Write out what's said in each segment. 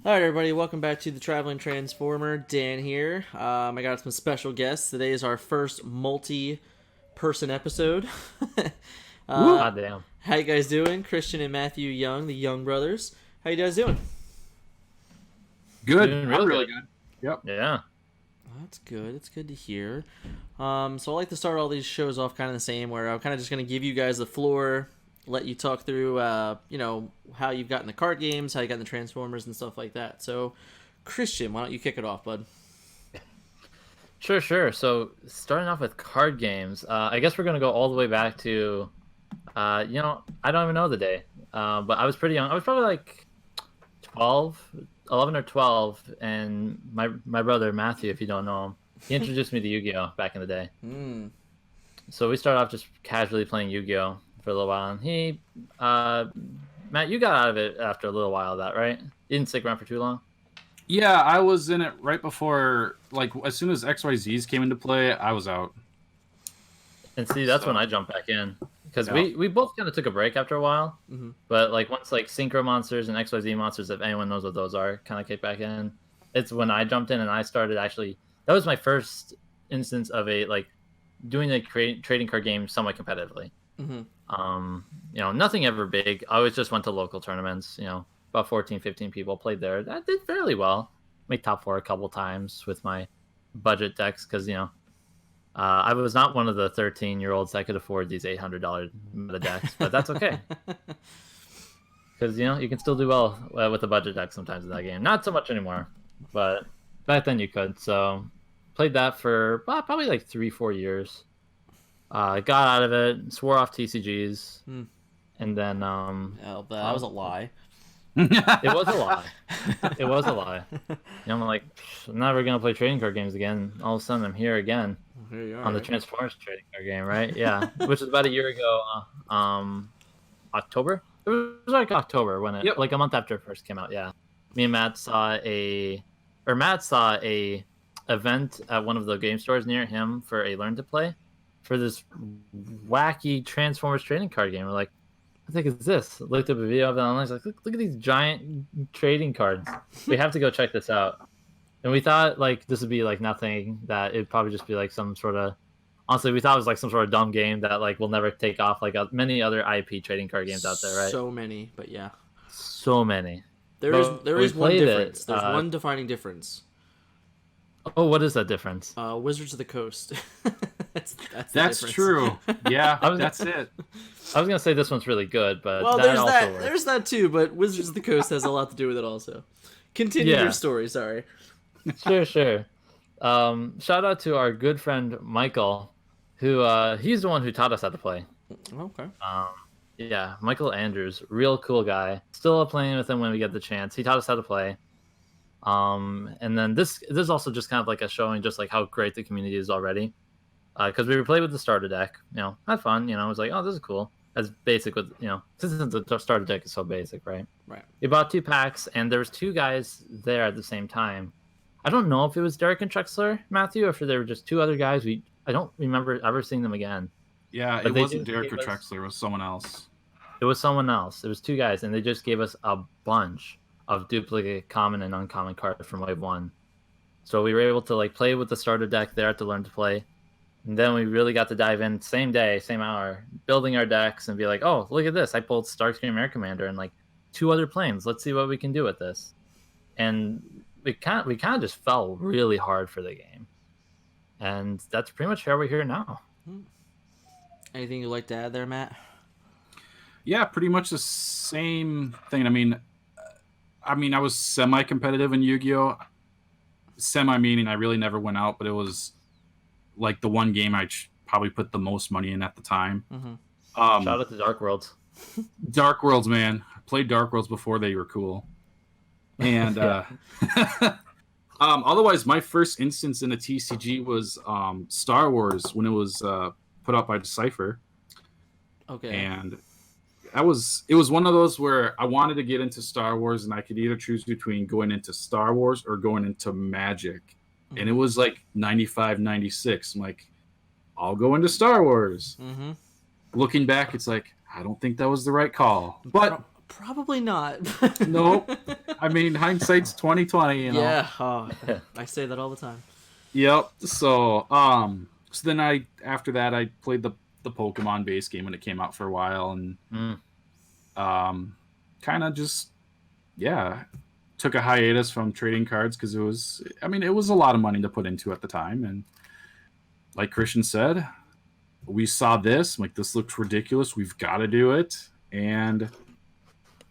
All right, everybody, welcome back to the Traveling Transformer. Dan here. I got some special guests. Today is our first multi-person episode. Woo! uh, God damn. how you guys doing? Christian and Matthew Young, the Young brothers. How you guys doing? Good. Doing I'm real really good. good. Yep. Yeah. That's good. It's good to hear. So I like to start all these shows off kind of the same, where I'm kind of just going to give you guys the floor, let you talk through, how you've gotten the card games, how you got in the Transformers and stuff like that. So, Christian, why don't you kick it off, bud? Sure. So starting off with card games, I guess we're gonna go all the way back to, I don't even know the day, but I was pretty young. I was probably like 12, 11 or 12, and my brother Matthew, if you don't know him, he introduced me to Yu-Gi-Oh back in the day. Mm. So we started off just casually playing Yu-Gi-Oh for a little while, and Matt, you got out of it after a little while of that, right? You didn't stick around for too long. Yeah, I was in it right before, like, as soon as XYZs came into play, I was out. And see, that's So, when I jumped back in because yeah. we both kind of took a break after a while. Mm-hmm. But like once like Synchro Monsters and XYZ Monsters, if anyone knows what those are, kind of kicked back in. It's when I jumped in and I started actually. That was my first instance of a like doing a trading card game somewhat competitively. Mm-hmm. Nothing ever big. I always just went to local tournaments. About 14, 15 people played there. I did fairly well. Made top four a couple times with my budget decks because I was not one of the 13-year-olds that could afford these $800 meta decks, but that's okay because you can still do well with a budget deck sometimes in that game. Not so much anymore, but back then you could. So played that for probably like 3-4 years. Got out of it, swore off TCGs, and then Oh, that was a lie. it was a lie. It was a lie. I'm like, I'm never gonna play trading card games again. All of a sudden, I'm here again Here you are, on the right? Transformers trading card game, right? Yeah, which was about a year ago. October. It was like October when it, Yep. like a month after it first came out. Yeah, me and Matt Matt saw a event at one of the game stores near him for a learn to play for this wacky Transformers trading card game. We're like, what the heck is this? Looked up a video of it online. I was like, look at these giant trading cards. We have to go check this out. And we thought like this would be like nothing. That it'd probably just be like some sort of. Honestly, we thought it was like some sort of dumb game that like will never take off like many other IP trading card games out there, right? So many, but yeah, So many. there But is there we is one played it, difference. There's one defining difference. Oh, what is that difference? Wizards of the Coast. that's the That's difference. true. Yeah, I was- that's it. I was gonna say this one's really good, but Well, that there's also that. works. There's that too, but Wizards of the Coast has a lot to do with it also. Continue Yeah. your story. Sorry. Sure. Shout out to our good friend Michael, who he's the one who taught us how to play. Okay. Yeah, Michael Andrews, real cool guy. Still playing with him when we get the chance. He taught us how to play. And then this is also just kind of like a showing just like how great the community is already. Because we were playing with the starter deck, had fun. I was like, oh, this is cool. As basic with since the starter deck is so basic, right? Right. We bought 2 packs, and there was 2 guys there at the same time. I don't know if it was Derek and Trexler, Matthew, or if there were just 2 other guys. I don't remember ever seeing them again. Yeah, But it they wasn't just Derek or gave us- Trexler. It was someone else. It was someone else. It was 2 guys, and they just gave us a bunch of duplicate common and uncommon cards from Wave 1. So we were able to like play with the starter deck there to learn to play. And then we really got to dive in same day, same hour, building our decks and be like, oh, look at this. I pulled Starscream Air Commander and like 2 other planes. Let's see what we can do with this. And we kind of just fell really hard for the game. And that's pretty much how we're here now. Anything you'd like to add there, Matt? Yeah, pretty much the same thing. I was semi-competitive in Yu-Gi-Oh. Semi meaning I really never went out, but it was like the one game I probably put the most money in at the time. Mm-hmm. Shout out to Dark Worlds. Dark Worlds, man. I played Dark Worlds before they were cool. And otherwise, my first instance in a TCG was Star Wars when it was put out by Decipher. Okay. And it was one of those where I wanted to get into Star Wars, and I could either choose between going into Star Wars or going into Magic. And it was like 95, 96. I'm like, I'll go into Star Wars. Mm-hmm. Looking back, it's like, I don't think that was the right call. But Probably not. Nope. I mean, hindsight's 2020. You know. Yeah. Oh, I say that all the time. Yep. So then after that I played the Pokemon base game when it came out for a while, and kind of just took a hiatus from trading cards because it was a lot of money to put into at the time, and like Christian said, we saw this, like, this looks ridiculous, we've got to do it. And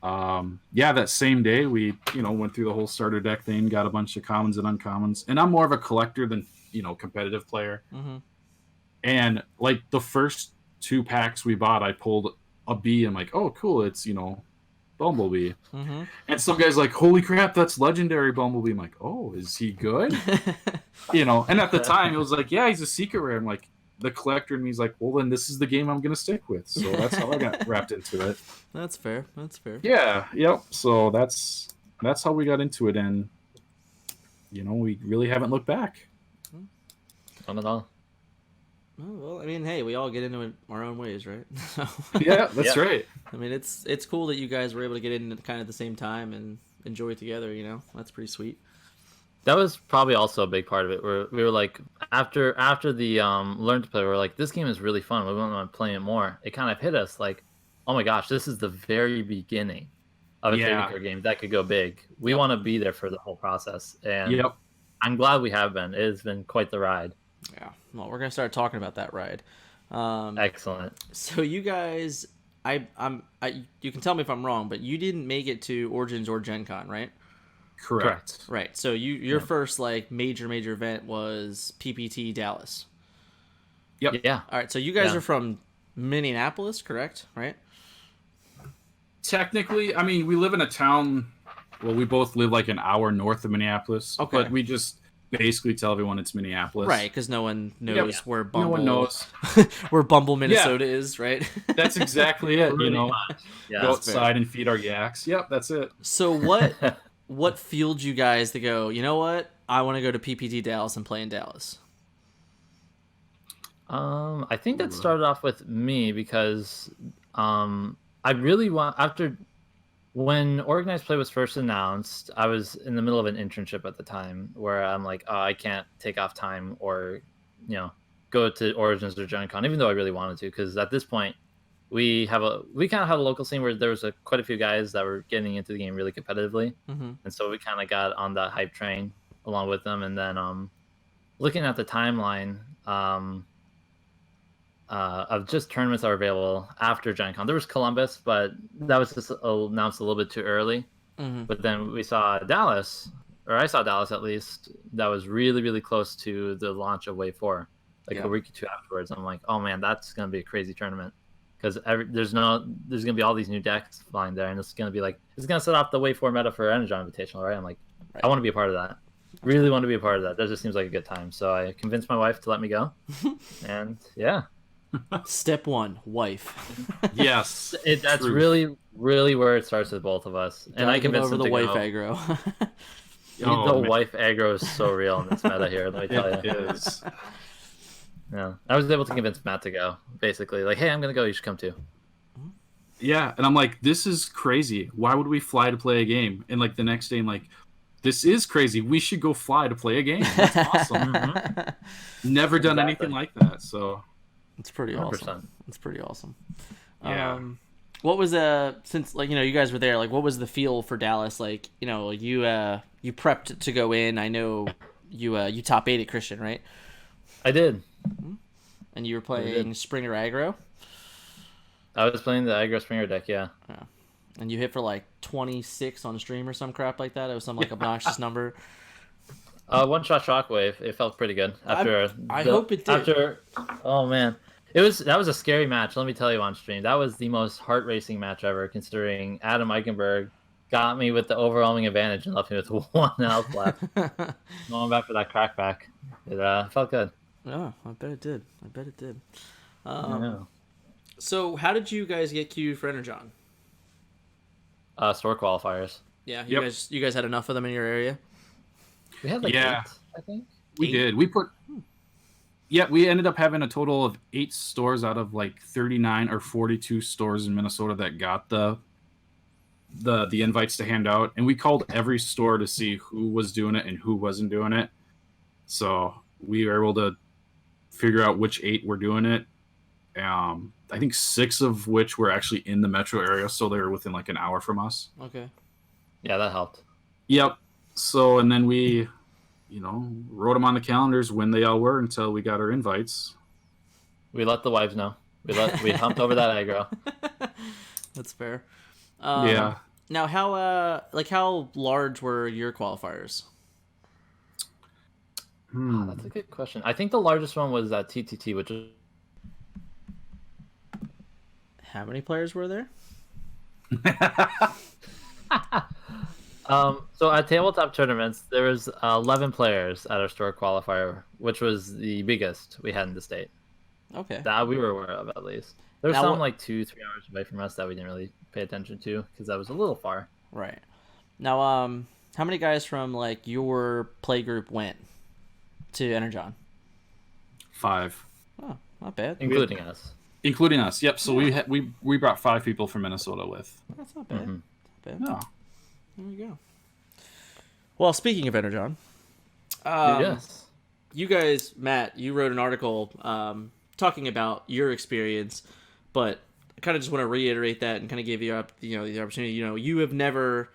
that same day we went through the whole starter deck thing, got a bunch of commons and uncommons, and I'm more of a collector than competitive player. And like the first 2 packs we bought, I pulled a B. I'm like, oh cool, it's Bumblebee. And some guy's like, holy crap, that's legendary Bumblebee. I'm like, oh, is he good? And at the time it was like, yeah, he's a secret rare. I'm like, the collector in me is like, well, then this is the game I'm gonna stick with. So that's how I got wrapped into it. That's fair. Yeah. Yep. So that's how we got into it, and we really haven't looked back. Not at all. Oh, well, I mean, hey, we all get into it our own ways, right? Yeah, that's right. I mean, it's cool that you guys were able to get in at kind of the same time and enjoy it together. That's pretty sweet. That was probably also a big part of it. Where we were like, after the learn to play, we were like, this game is really fun. We want to play it more. It kind of hit us like, oh my gosh, this is the very beginning of a trading card game that could go big. We want to be there for the whole process, and I'm glad we have been. It has been quite the ride. Yeah. Well, we're gonna start talking about that ride. Excellent. So you guys, you can tell me if I'm wrong, but you didn't make it to Origins or Gen Con, right? Correct. Right. So your first like major event was PPT Dallas. Yep. Yeah. All right. So you guys are from Minneapolis, correct? Right. Technically, I mean, we live in a town. Well, we both live like an hour north of Minneapolis. Okay. But we just basically tell everyone it's Minneapolis. Right, because no one knows where Bumble. No one knows where Bumble, Minnesota is, right? That's exactly it. Go outside and feed our yaks. Yep, that's it. So what fueled you guys to go, you know what? I want to go to PPT Dallas and play in Dallas. I think that started off with me because I really after when organized play was first announced, I was in the middle of an internship at the time where I'm like, oh, I can't take off time or go to Origins or Gen Con, even though I really wanted to, because at this point we kind of had a local scene where there was quite a few guys that were getting into the game really competitively, and so we kind of got on that hype train along with them. And then looking at the timeline of just tournaments that were available after Gen Con, there was Columbus, but that was just announced a little bit too early. But then we saw Dallas, or I saw Dallas at least, that was really, really close to the launch of Wave 4, a week or two afterwards. I'm like, oh man, that's going to be a crazy tournament. Because there's going to be all these new decks flying there, and it's going to be it's going to set off the Wave 4 meta for Energon Invitational, right? I'm like, I want to be a part of that. Really want to be a part of that. That just seems like a good time. So I convinced my wife to let me go. And yeah. Step 1, wife. Yes. That's really, really where it starts with both of us. And I convinced him to wife go. aggro. The wife aggro is so real in this meta here, let me tell you. It is. Yeah, I was able to convince Matt to go. Basically, like, hey, I'm gonna go. You should come too. Yeah, and I'm like, this is crazy. Why would we fly to play a game? And like the next day, I'm like, this is crazy. We should go fly to play a game. That's awesome. Never done anything like that. So it's pretty 100%. awesome. It's pretty awesome. Yeah. What was since you guys were there? Like, what was the feel for Dallas? Like, you prepped to go in. I know you top 8 at Christian, right? I did. And you were playing Springer aggro? I was playing the aggro Springer deck, yeah. And you hit for like 26 on stream or some crap like that? It was some like obnoxious number. One shot shockwave. It felt pretty good. I hope it did. Oh man. That was a scary match, let me tell you, on stream. That was the most heart-racing match ever, considering Adam Eichenberg got me with the overwhelming advantage and left me with 1 health left. Going back for that crackback. It felt good. Yeah, I bet it did. Yeah. So how did you guys get queued for Energon? Store qualifiers. Yeah, you guys had enough of them in your area? We had 8, I think. We did. We ended up having a total of 8 stores out of like 39 or 42 stores in Minnesota that got the the invites to hand out, and we called every store to see who was doing it and who wasn't doing it. So we were able to figure out which 8 were doing it. I think 6 of which were actually in the metro area, so they were within like an hour from us. Okay. Yeah, that helped. Yep. So, and then we, wrote them on the calendars when they all were until we got our invites. We let the wives know. We humped over that aggro. That's fair. Yeah. Now, how large were your qualifiers? Oh, that's a good question. I think the largest one was at TTT, which was... How many players were there? So at tabletop tournaments, there was 11 players at our store qualifier, which was the biggest we had in the state. Okay. That we were aware of, at least. There was Now, some like 2-3 hours away from us that we didn't really pay attention to because that was a little far. Right. Now, how many guys from like your play group went to Energon? 5. Oh, not bad. Including us. Including us. Yep. So we brought 5 people from Minnesota with. That's not bad. Mm-hmm. Not bad. No. There we go. Well, speaking of Energon, Yes. you guys, Matt, you wrote an article talking about your experience, but I kind of just want to reiterate that and kind of give you the opportunity. You have never.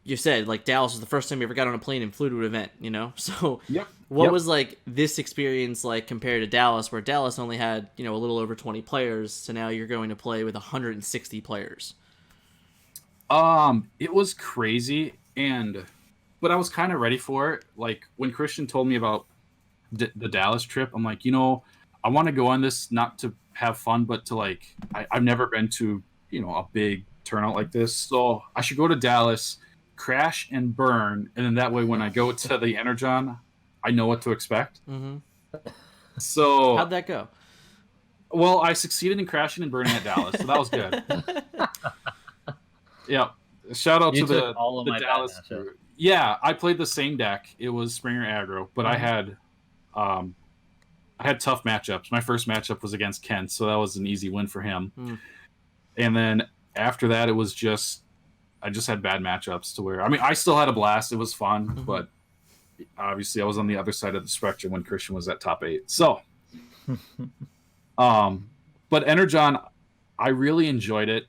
You said like Dallas was the first time you ever got on a plane and flew to an event. So Yep. what was like this experience like compared to Dallas, where Dallas only had a little over 20 players, so now you're going to play with 160 players. It was crazy, but I was kind of ready for it. Like when Christian told me about the Dallas trip, I'm like, I want to go on this not to have fun, but to like, I've never been to a big turnout like this, so I should go to Dallas, crash and burn, and then that way when I go to the Energon, I know what to expect. Mm-hmm. So How'd that go? Well, I succeeded in crashing and burning at Dallas, so that was good. Yeah. Shout out to the Dallas crew. Yeah, I played the same deck. It was Springer aggro, but I had tough matchups. My first matchup was against Kent, so that was an easy win for him. And then after that, it was I just had bad matchups to where, I still had a blast. It was fun, but obviously I was on the other side of the spectrum when Christian was at top 8. So, but Energon, I really enjoyed it.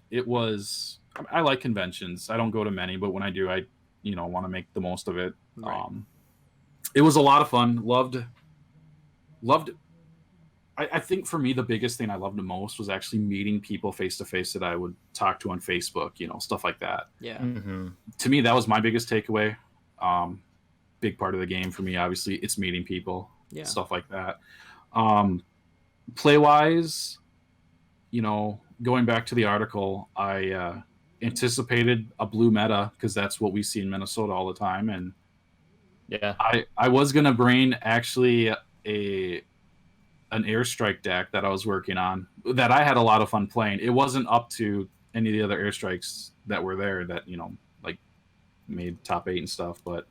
I like conventions. I don't go to many, but when I do, I want to make the most of it. Right. It was a lot of fun. Loved. I think for me, the biggest thing I loved the most was actually meeting people face to face that I would talk to on Facebook, stuff like that. Yeah. Mm-hmm. To me, that was my biggest takeaway. Big part of the game for me, obviously, it's meeting people, stuff like that. Play wise, going back to the article, I anticipated a blue meta because that's what we see in Minnesota all the time, and I was gonna bring actually an airstrike deck that I was working on that I had a lot of fun playing. It wasn't up to any of the other airstrikes that were there that like made top 8 and stuff, but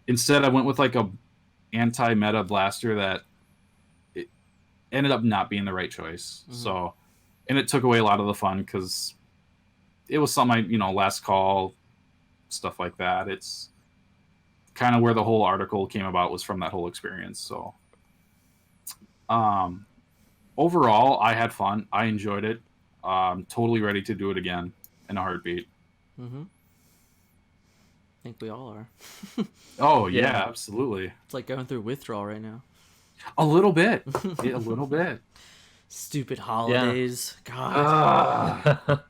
instead I went with like a anti-meta blaster that it ended up not being the right choice. So, and it took away a lot of the fun because it was something last call, stuff like that. It's kind of where the whole article came about, was from that whole experience. So overall I had fun. I enjoyed it. Totally ready to do it again in a heartbeat. I think we all are. Oh yeah, absolutely. It's like going through withdrawal right now. A little bit. A little bit. Stupid holidays. God. At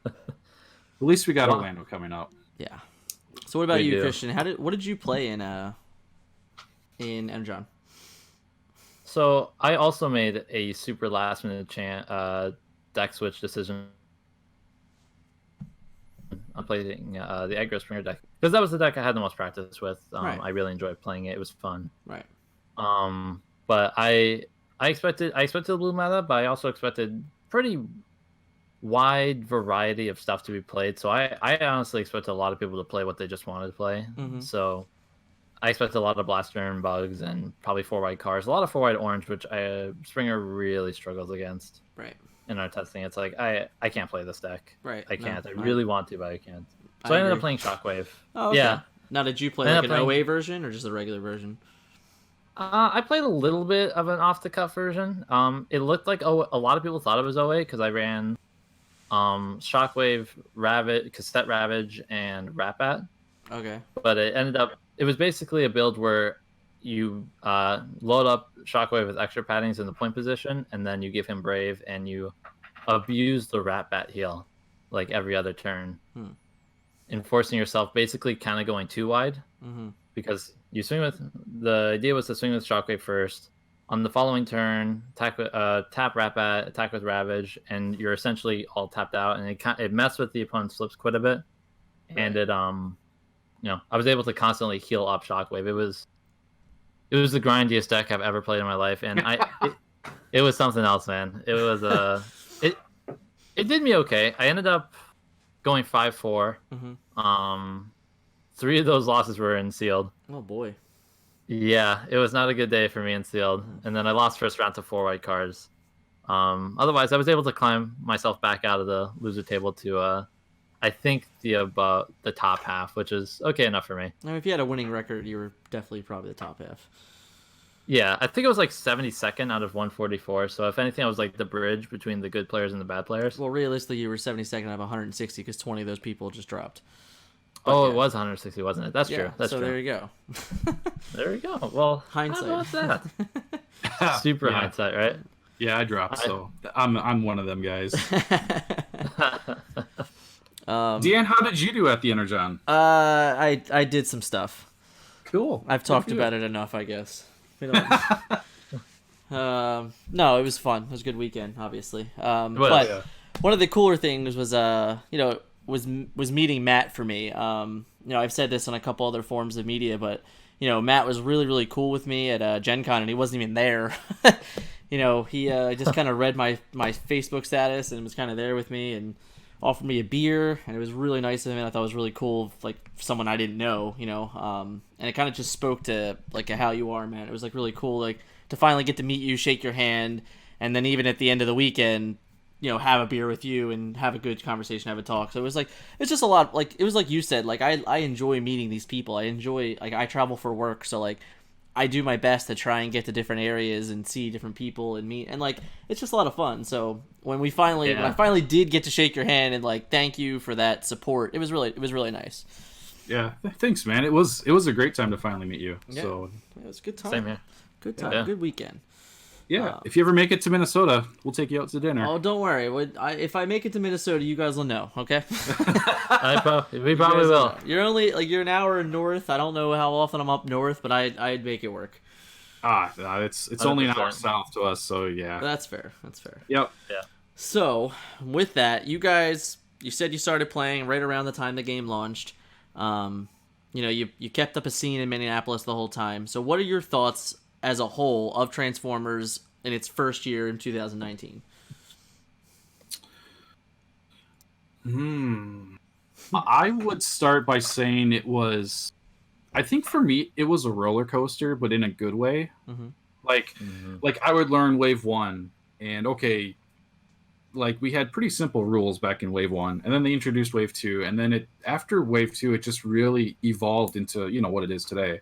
least we got Orlando coming up. Yeah. So what about you, Christian? What did you play in Energon? So I also made a super last minute deck switch decision. I'm playing the aggro Springer deck because that was the deck I had the most practice with. Right. I really enjoyed playing it. It was fun. Right. But I expected the blue meta, but I also expected pretty wide variety of stuff to be played. So I honestly expected a lot of people to play what they just wanted to play. So I expected a lot of blaster and bugs and probably 4 white cards, a lot of 4 white orange, which Springer really struggles against. Right. in our testing. It's like I can't play this deck. Right. I can't. No, I really want to, but I can't. So I I ended up agree. playing Shockwave. Oh, okay. Yeah. Now, did you play I like ended an up playing- OA version or just the regular version? I played a little bit of an off the cuff version. It looked like a lot of people thought it was OA because I ran Shockwave, Ravage, Cassette Ravage, and Ratbat. Okay. But it was basically a build where you load up Shockwave with extra paddings in the point position, and then you give him Brave, and you abuse the Ratbat heal like every other turn, enforcing yourself basically kind of going too wide. Because you swing with the idea was to swing with Shockwave first. On the following turn, tap Ratbat, attack with Ravage, and you're essentially all tapped out. And it messed with the opponent's flips quite a bit, and it I was able to constantly heal up Shockwave. It was the grindiest deck I've ever played in my life, and it was something else, man. It was it did me okay. I ended up going 5-4. 3 of those losses were in sealed. Oh boy. Yeah, it was not a good day for me in sealed. And then I lost first round to 4 white cards. Otherwise, I was able to climb myself back out of the loser table to, I think, the top half, which is okay enough for me. I mean, if you had a winning record, you were definitely probably the top half. Yeah, I think it was like 72nd out of 144. So if anything, I was like the bridge between the good players and the bad players. Well, realistically, you were 72nd out of 160 because 20 of those people just dropped. It was 160, wasn't it? That's true. That's so true. there you go. There we go. Well, Hindsight. How about that? Super hindsight, right? Yeah, I dropped, so I'm one of them guys. Dan, how did you do at the Energon? I did some stuff. Cool. I've talked about it enough, I guess. No, it was fun. It was a good weekend, obviously. But one of the cooler things was was meeting Matt for me. I've said this on a couple other forms of media, but Matt was really, really cool with me at Gen Con, and he wasn't even there. He just kind of read my Facebook status and was kind of there with me and offered me a beer, and it was really nice of him, and I thought it was really cool, like someone I didn't know, and it kind of just spoke to like how you are, man. It was like really cool, like to finally get to meet you, shake your hand, and then even at the end of the weekend, have a beer with you and have a good conversation, have a talk. So it's just a lot, like, it was like you said, like, I enjoy meeting these people. I enjoy, like, I travel for work, so, like, I do my best to try and get to different areas and see different people and meet, and, like, it's just a lot of fun. So when when I finally did get to shake your hand and, like, thank you for that support, it was really nice. Yeah, thanks, man. It was a great time to finally meet you. Yeah. So it was a good time. Same here. Good time. Yeah. Good weekend. Yeah, if you ever make it to Minnesota, we'll take you out to dinner. Oh, don't worry. If I make it to Minnesota, you guys will know, okay? We probably will. You're only, like, you're an hour north. I don't know how often I'm up north, but I'd make it work. It's only an hour south to us, so yeah. That's fair. Yep. Yeah. So, with that, you guys, you said you started playing right around the time the game launched. You kept up a scene in Minneapolis the whole time. So what are your thoughts as a whole of Transformers in its first year in 2019? I would start by saying I think for me, it was a roller coaster, but in a good way. Like I would learn Wave 1, and like we had pretty simple rules back in Wave 1, and then they introduced Wave 2, and then after Wave 2, it just really evolved into, what it is today.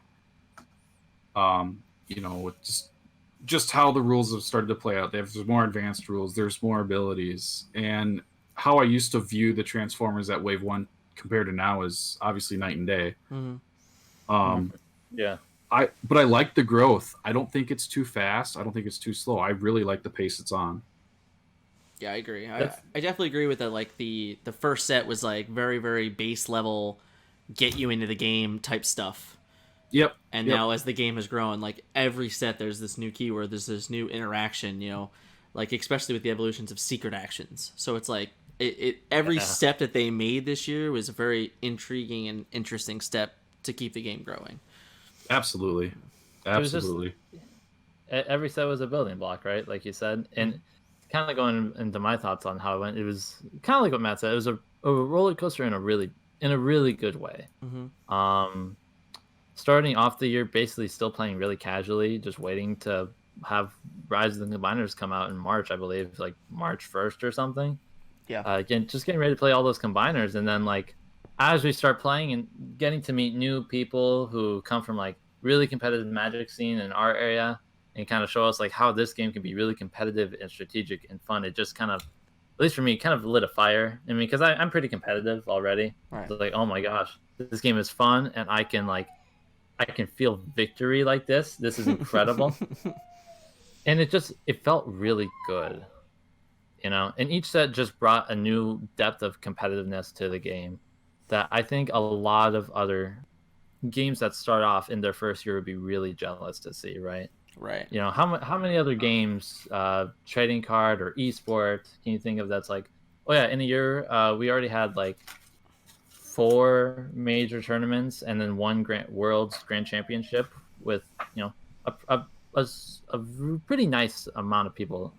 Just how the rules have started to play out. There's more advanced rules, there's more abilities, and how I used to view the Transformers at Wave 1 compared to now is obviously night and day. Yeah. But I like the growth. I don't think it's too fast. I don't think it's too slow. I really like the pace it's on. Yeah, I agree. I definitely agree with that. Like the first set was like very, very base level, get you into the game type stuff. Yep. And now as the game has grown, like every set there's this new keyword, there's this new interaction, like especially with the evolutions of secret actions. So it's like every step that they made this year was a very intriguing and interesting step to keep the game growing. Absolutely. Every set was a building block, right? Like you said. And kind of going into my thoughts on how it went, it was kind of like what Matt said. It was a roller coaster in a really good way. Starting off the year basically still playing really casually, just waiting to have Rise of the Combiners come out in March, I believe, like March 1st or something. Yeah. Again, just getting ready to play all those combiners, and then like as we start playing and getting to meet new people who come from like really competitive Magic scene in our area, and kind of show us like how this game can be really competitive and strategic and fun. It just kind of, at least for me, kind of lit a fire. I mean, because I'm pretty competitive already. Right. So like, oh my gosh, this game is fun, and I can feel victory like this. This is incredible. And it felt really good, you know. And each set just brought a new depth of competitiveness to the game that I think a lot of other games that start off in their first year would be really jealous to see, right? Right. You know, how many other games, trading card or esport, can you think of that's like, oh yeah, in a year we already had like 4 major tournaments and then one world's grand championship with, you know, a pretty nice amount of people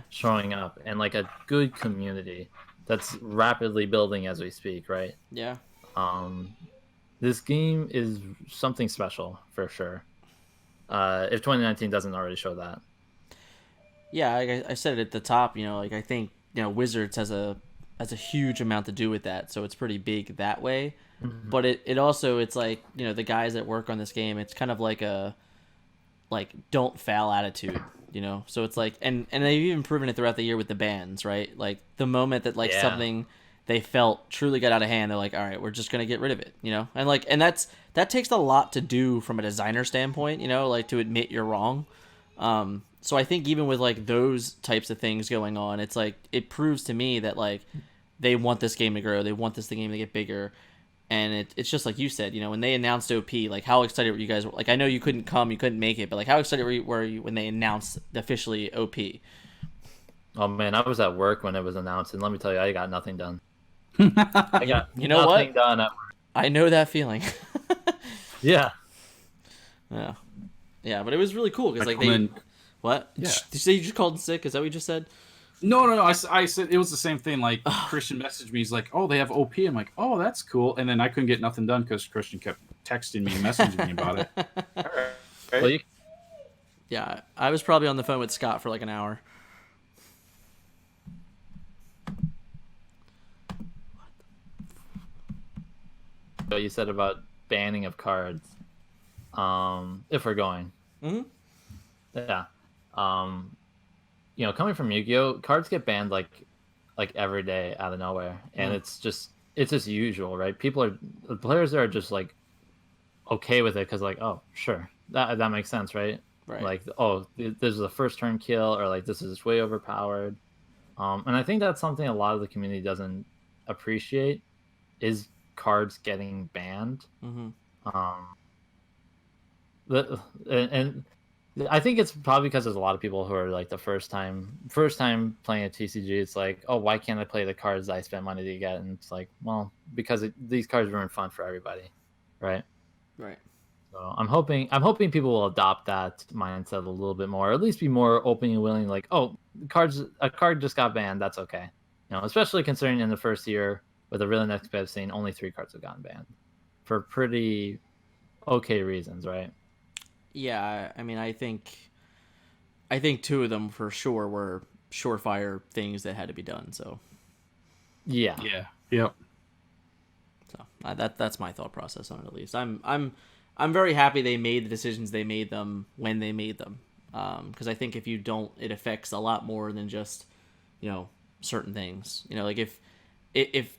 showing up, and like a good community that's rapidly building as we speak, right? Yeah. This game is something special for sure. If 2019 doesn't already show that. Yeah, I said it at the top, you know, like I think, you know, Wizards has a huge amount to do with that, so it's pretty big that way. Mm-hmm. But it also, it's like, you know, the guys that work on this game, it's kind of like a don't fail attitude, you know. So it's like, and they've even proven it throughout the year with the bans, right? Like the moment that like something they felt truly got out of hand, they're like, all right, we're just gonna get rid of it, you know. And like, and that takes a lot to do from a designer standpoint, you know, like to admit you're wrong. So I think even with like those types of things going on, it's like it proves to me that like they want this game to grow, they want this game to get bigger. And it's just like you said, you know, when they announced OP, like how excited were you guys? Like I know you couldn't come, you couldn't make it, but like how excited were you when they announced officially OP? Oh man, I was at work when it was announced, and let me tell you, I got nothing done. I got you know nothing what? done at work. I know that feeling. Yeah. Yeah. Yeah, but it was really cool because like they. What? Yeah. Did you say you just called in sick? Is that what you just said? No. I said it was the same thing. Like Christian messaged me. He's like, "Oh, they have OP." I'm like, "Oh, that's cool." And then I couldn't get nothing done because Christian kept texting me and messaging me about it. All right. Well, yeah, I was probably on the phone with Scott for like an hour. what you said about banning of cards. If we're going. Mm-hmm. Yeah. You know, coming from Yu-Gi-Oh, cards get banned like every day out of nowhere, and it's just usual, right? The players are just like okay with it because like, oh, sure, that makes sense, right? Right. Like, oh, this is a first turn kill, or like this is way overpowered. And I think that's something a lot of the community doesn't appreciate is cards getting banned. Mm-hmm. And I think it's probably because there's a lot of people who are like the first time playing a TCG. It's like, oh, why can't I play the cards I spent money to get? And it's like, well, because these cards ruin fun for everybody, right? Right. So I'm hoping people will adopt that mindset a little bit more, or at least be more open and willing. Like, oh, a card just got banned. That's okay. You know, especially considering in the first year with a really nice competitive scene, only 3 cards have gotten banned for pretty okay reasons, right? Yeah, I mean, I think 2 of them for sure were surefire things that had to be done. So, yeah, yep. So that's my thought process on it. At least I'm very happy they made the decisions they made them when they made them. Because I think if you don't, it affects a lot more than just, you know, certain things. You know, like if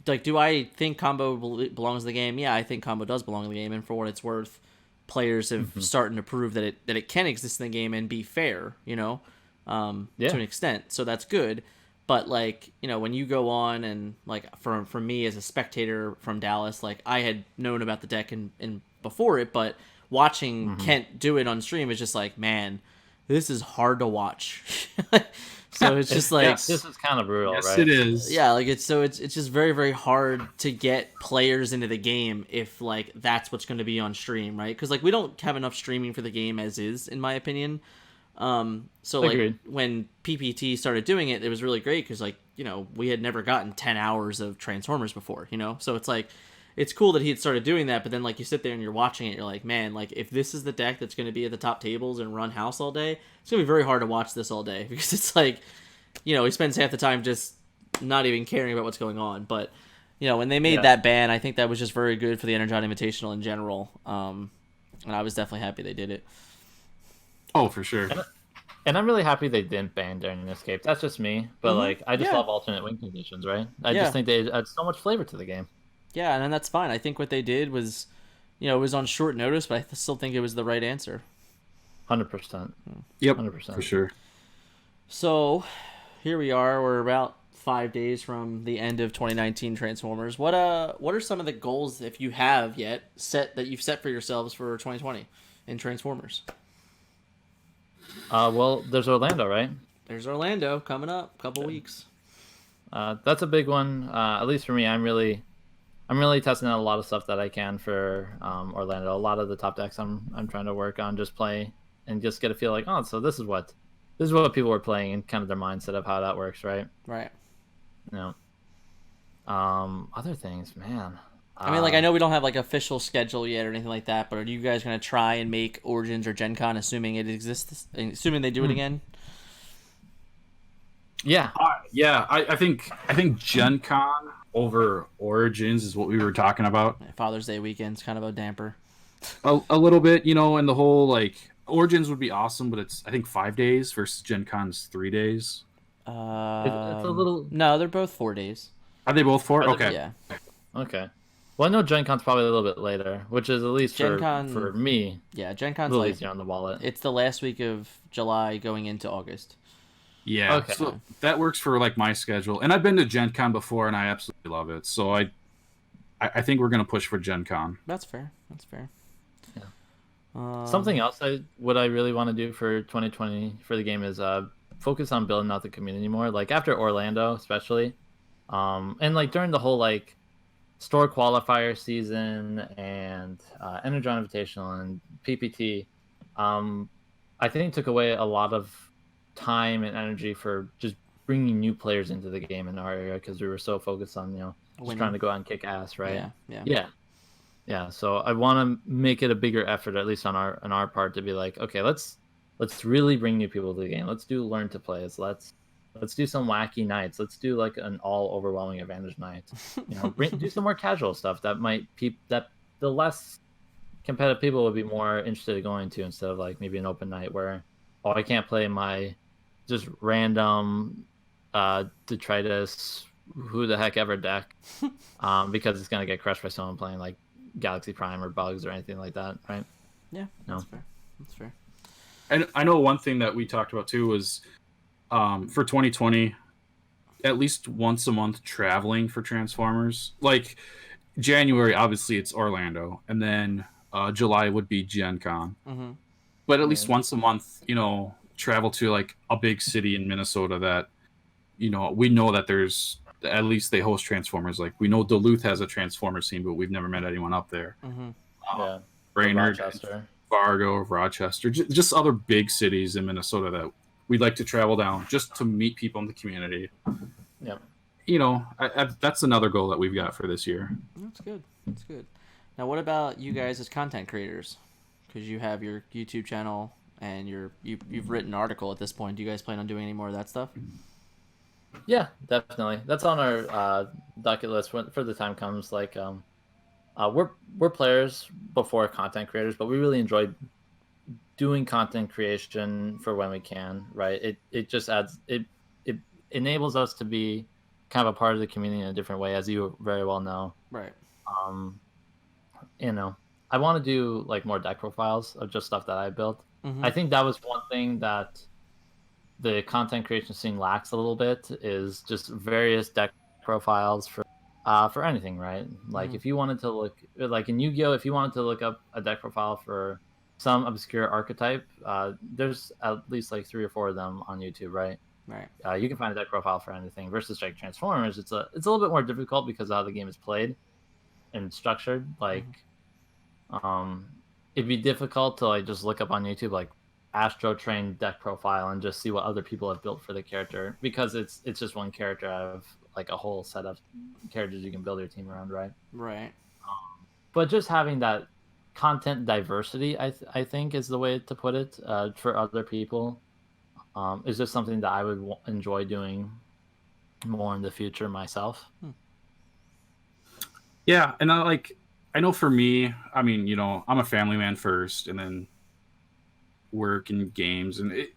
like, do I think combo belongs in the game? Yeah, I think combo does belong in the game, and for what it's worth, players have starting to prove that it can exist in the game and be fair, you know, to an extent. So that's good. But like, you know, when you go on and like for me as a spectator from Dallas, like I had known about the deck and before it, but watching Kent do it on stream is just like, man, this is hard to watch. So it's just like, this is kind of brutal, yes, right? It is. Yeah, like it's just very, very hard to get players into the game if like that's what's going to be on stream, right? Because like we don't have enough streaming for the game as is, in my opinion. So like Agreed. When PPT started doing it, it was really great because like, you know, we had never gotten 10 hours of Transformers before, you know, so it's it's cool that he had started doing that. But then, like, you sit there and you're watching it, you're like, man, like, if this is the deck that's going to be at the top tables and run house all day, it's going to be very hard to watch this all day because it's like, you know, he spends half the time just not even caring about what's going on. But, you know, when they made that ban, I think that was just very good for the Energon Invitational in general. And I was definitely happy they did it. Oh, for sure. And I'm really happy they didn't ban during Escape. That's just me. But, like, I just love alternate win conditions, right? I just think they add so much flavor to the game. Yeah, and then that's fine. I think what they did was, you know, it was on short notice, but I still think it was the right answer. 100%. Yep, 100%. for sure. So, here we are. We're about 5 days from the end of 2019 Transformers. What are some of the goals, if you have yet, that you've set for yourselves for 2020 in Transformers? Well, there's Orlando, right? There's Orlando coming up, couple weeks. That's a big one. At least for me, I'm really testing out a lot of stuff that I can for Orlando. A lot of the top decks I'm trying to work on, just play and just get a feel like, oh, so this is what people were playing and kind of their mindset of how that works, right? Right. You know. Other things, man. I mean, like, I know we don't have like official schedule yet or anything like that, but are you guys gonna try and make Origins or Gen Con, assuming it exists, assuming they do it again? Yeah. Yeah. I think Gen Con over Origins is what we were talking about. Father's Day weekend's kind of a damper. A little bit, you know, and the whole, like, Origins would be awesome, but it's, I think, 5 days versus Gen Con's 3 days. It's a little. No, they're both 4 days. Are they both 4? Okay. Yeah. Okay. Well, I know Gen Con's probably a little bit later, which is at least for me. Yeah, Gen Con's a little like, easier on the wallet. It's the last week of July going into August. Yeah, okay. So that works for, like, my schedule. And I've been to Gen Con before, and I absolutely love it. So I think we're going to push for Gen Con. That's fair. Yeah. Something else I really want to do for 2020 for the game is focus on building out the community more. Like, after Orlando, especially. And, like, during the whole, like, store qualifier season and Energon Invitational and PPT, I think took away a lot of time and energy for just bringing new players into the game in our area because we were so focused on, you know, just trying to go out and kick ass, right? Yeah. So I want to make it a bigger effort, at least on our part, to be like, okay, let's really bring new people to the game. Let's do learn to plays. Let's do some wacky nights. Let's do like an all overwhelming advantage night. You know, do some more casual stuff that might that the less competitive people would be more interested in going to, instead of like maybe an open night where, oh, I can't play my just random detritus who the heck ever deck because it's gonna get crushed by someone playing like Galaxy Prime or Bugs or anything like that, right? Yeah, that's fair. And I know one thing that we talked about too was for 2020, at least once a month traveling for Transformers. Like January, obviously it's Orlando, and then July would be Gen Con. Mm-hmm. But at least once a month, you know, travel to like a big city in Minnesota that, you know, we know that there's, at least they host Transformers. Like, we know Duluth has a Transformers scene, but we've never met anyone up there. Mm-hmm. Brainerd, Fargo, Rochester, just other big cities in Minnesota that we'd like to travel down just to meet people in the community. Yeah. You know, that's another goal that we've got for this year. That's good. Now, what about you guys as content creators? Because you have your YouTube channel and you've written an article at this point. Do you guys plan on doing any more of that stuff? Yeah, definitely. That's on our docket list for the time comes. Like, we're players before content creators, but we really enjoy doing content creation for when we can. Right? It just adds it enables us to be kind of a part of the community in a different way, as you very well know. Right. You know, I want to do like more deck profiles of just stuff that I built. Mm-hmm. I think that was one thing that the content creation scene lacks a little bit, is just various deck profiles for anything, right? Like, if you wanted to look, like in Yu-Gi-Oh, if you wanted to look up a deck profile for some obscure archetype, there's at least like 3 or 4 of them on YouTube, right? Right. You can find a deck profile for anything. Versus like Transformers, it's a little bit more difficult because of how the game is played and structured. Like, it'd be difficult to like just look up on YouTube like Astro Train deck profile and just see what other people have built for the character, because it's just one character out of like a whole set of characters you can build your team around, right? Right. but just having that content diversity, I think is the way to put it, for other people, is just something that I would enjoy doing more in the future myself. Yeah, and I know for me, I mean, you know, I'm a family man first, and then work and games, and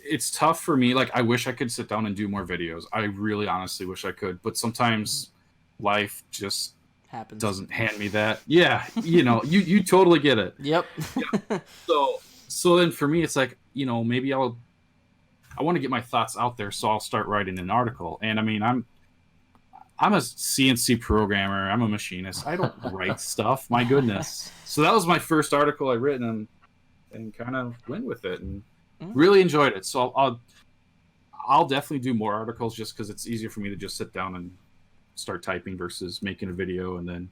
it's tough for me. Like, I wish I could sit down and do more videos. I really honestly wish I could, but sometimes life just Happens. doesn't hand me that. Yeah, you know, you totally get it. Yep. Yeah. So then for me, it's like, you know, maybe I want to get my thoughts out there, so I'll start writing an article. And I mean, I'm a CNC programmer. I'm a machinist. I don't write stuff. My goodness. So that was my first article I written, and kind of went with it and really enjoyed it. So I'll definitely do more articles, just because it's easier for me to just sit down and start typing versus making a video and then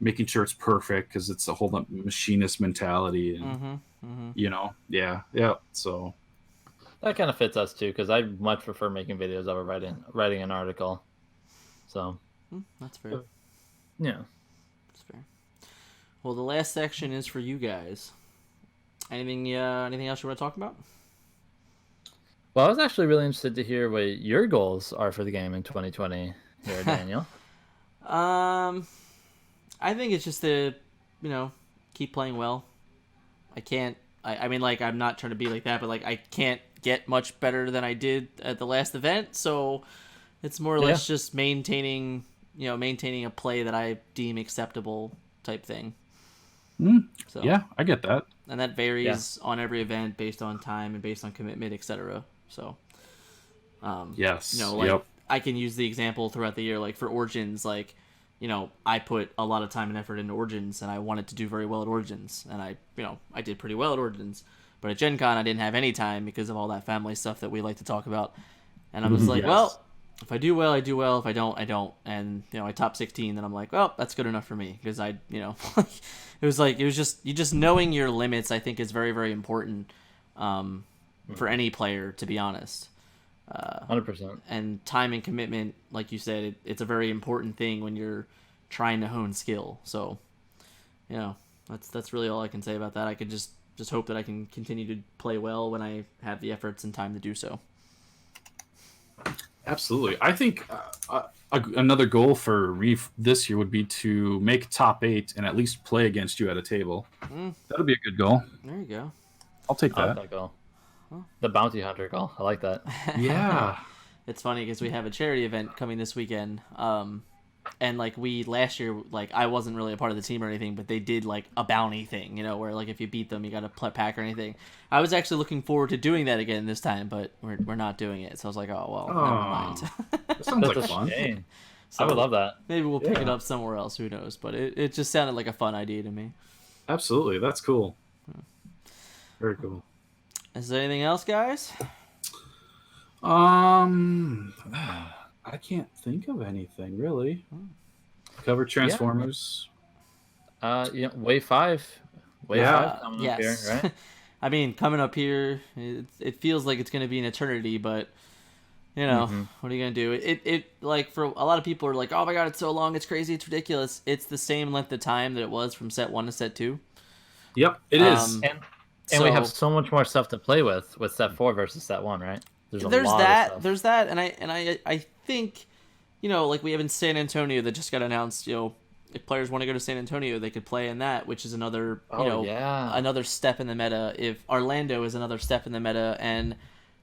making sure it's perfect, because it's a whole machinist mentality and you know, yeah. So That kind of fits us too, because I much prefer making videos over writing an article. So that's fair. Yeah, That's fair. Well, the last section is for you guys. Anything else you want to talk about? well, I was actually really interested to hear what your goals are for the game in 2020 here, Daniel. I think it's just to, you know, keep playing well. I mean, like, I'm not trying to be like that, but, like, I can't get much better than I did at the last event, so it's more or less just maintaining a play that I deem acceptable type thing. So, yeah, I get that. and that varies on every event based on time and based on commitment, etc. So, Yes. you know, like, I can use the example throughout the year, like for Origins, like, you know, I put a lot of time and effort into Origins, and I wanted to do very well at Origins, and I did pretty well at Origins, but at Gen Con I didn't have any time because of all that family stuff that we like to talk about, and I was like, well, if I do well, I do well. If I don't, I don't. And, you know, I top 16, then I'm like, well, that's good enough for me, because it was just, you just knowing your limits, I think, is very, very important for any player, to be honest. 100%. And time and commitment, like you said, it's a very important thing when you're trying to hone skill. So, you know, that's really all I can say about that. I could just hope that I can continue to play well when I have the efforts and time to do so. Absolutely. I think another goal for me this year would be to make top 8 and at least play against you at a table. That'll be a good goal. There you go. I'll take I like that. that goal. The bounty hunter goal. I like that. Yeah. It's funny because we have a charity event coming this weekend. And, like, last year, like, I wasn't really a part of the team or anything, but they did, like, a bounty thing, you know, where, like, if you beat them, you got a pack or anything. I was actually looking forward to doing that again this time, but we're not doing it. So I was like, oh, well, never mind. That sounds That's like a fun. shame. So I would love that. maybe we'll pick it up somewhere else. Who knows? But it just sounded like a fun idea to me. Absolutely. That's cool. Very cool. Is there anything else, guys? I can't think of anything really. Cover Transformers. Wave 5. Wave 5 coming up here, right? I mean, coming up here, it feels like it's going to be an eternity, but, you know, what are you going to do? It like, for a lot of people are like, oh my god, it's so long, it's crazy, it's ridiculous. It's the same length of time that it was from set 1 to set 2. Yep, it is. And we have so much more stuff to play with set 4 versus set 1, right? There's that, and I think, you know, like, we have in San Antonio that just got announced, you know, if players want to go to San Antonio, they could play in that, which is another, another step in the meta. If Orlando is another step in the meta, and,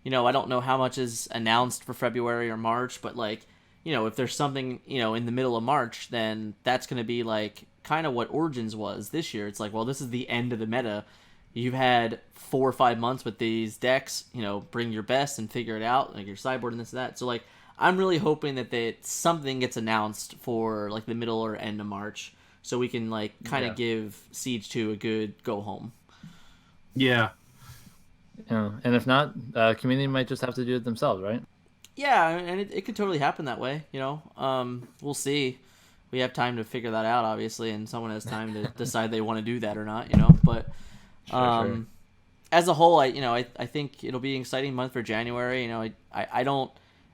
you know, I don't know how much is announced for February or March, but, like, you know, if there's something, you know, in the middle of March, then that's going to be, like, kind of what Origins was this year. It's like, well, this is the end of the meta. You've had 4 or 5 months with these decks, you know, bring your best and figure it out, like your sideboard and this and that. So, like, I'm really hoping that something gets announced for, like, the middle or end of March, so we can, like, kind of give Siege 2 a good go home. Yeah. And if not, community might just have to do it themselves, right? Yeah, and it could totally happen that way, you know. We'll see. We have time to figure that out, obviously, and someone has time to decide they want to do that or not, you know. But Sure. as a whole, I think it'll be an exciting month for January. You know,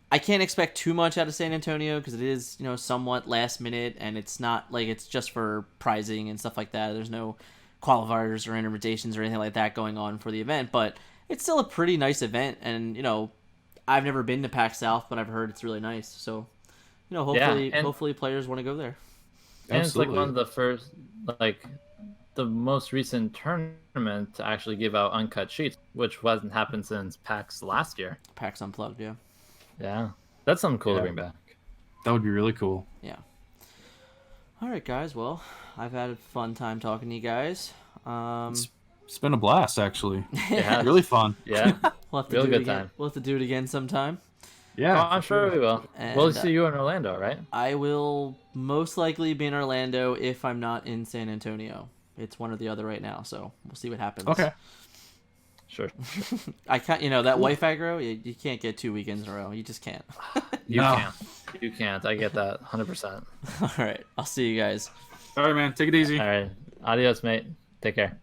I can't expect too much out of San Antonio because it is, somewhat last minute, and it's not like it's just for prizing and stuff like that. There's no qualifiers or invitations or anything like that going on for the event, but it's still a pretty nice event. And I've never been to PAX South, but I've heard it's really nice. So hopefully players want to go there. And it's like one of the first, like the most recent tournament to actually give out uncut sheets, which hasn't happened since PAX last year. PAX Unplugged, yeah. Yeah, that's something cool to bring back. That would be really cool. Yeah. All right, guys. Well, I've had a fun time talking to you guys. It's been a blast, actually. Yeah, really fun. Yeah, we'll have to really do it good again. time. We'll have to do it again sometime. Yeah, I'm sure we will. And, we'll see you in Orlando, right? I will most likely be in Orlando if I'm not in San Antonio. It's one or the other right now, so we'll see what happens. Okay. Sure. I can't. That wife aggro. You can't get 2 weekends in a row. You just can't. You can't. You can't. I get that 100%. All right. I'll see you guys. All right, man. Take it easy. All right. Adios, mate. Take care.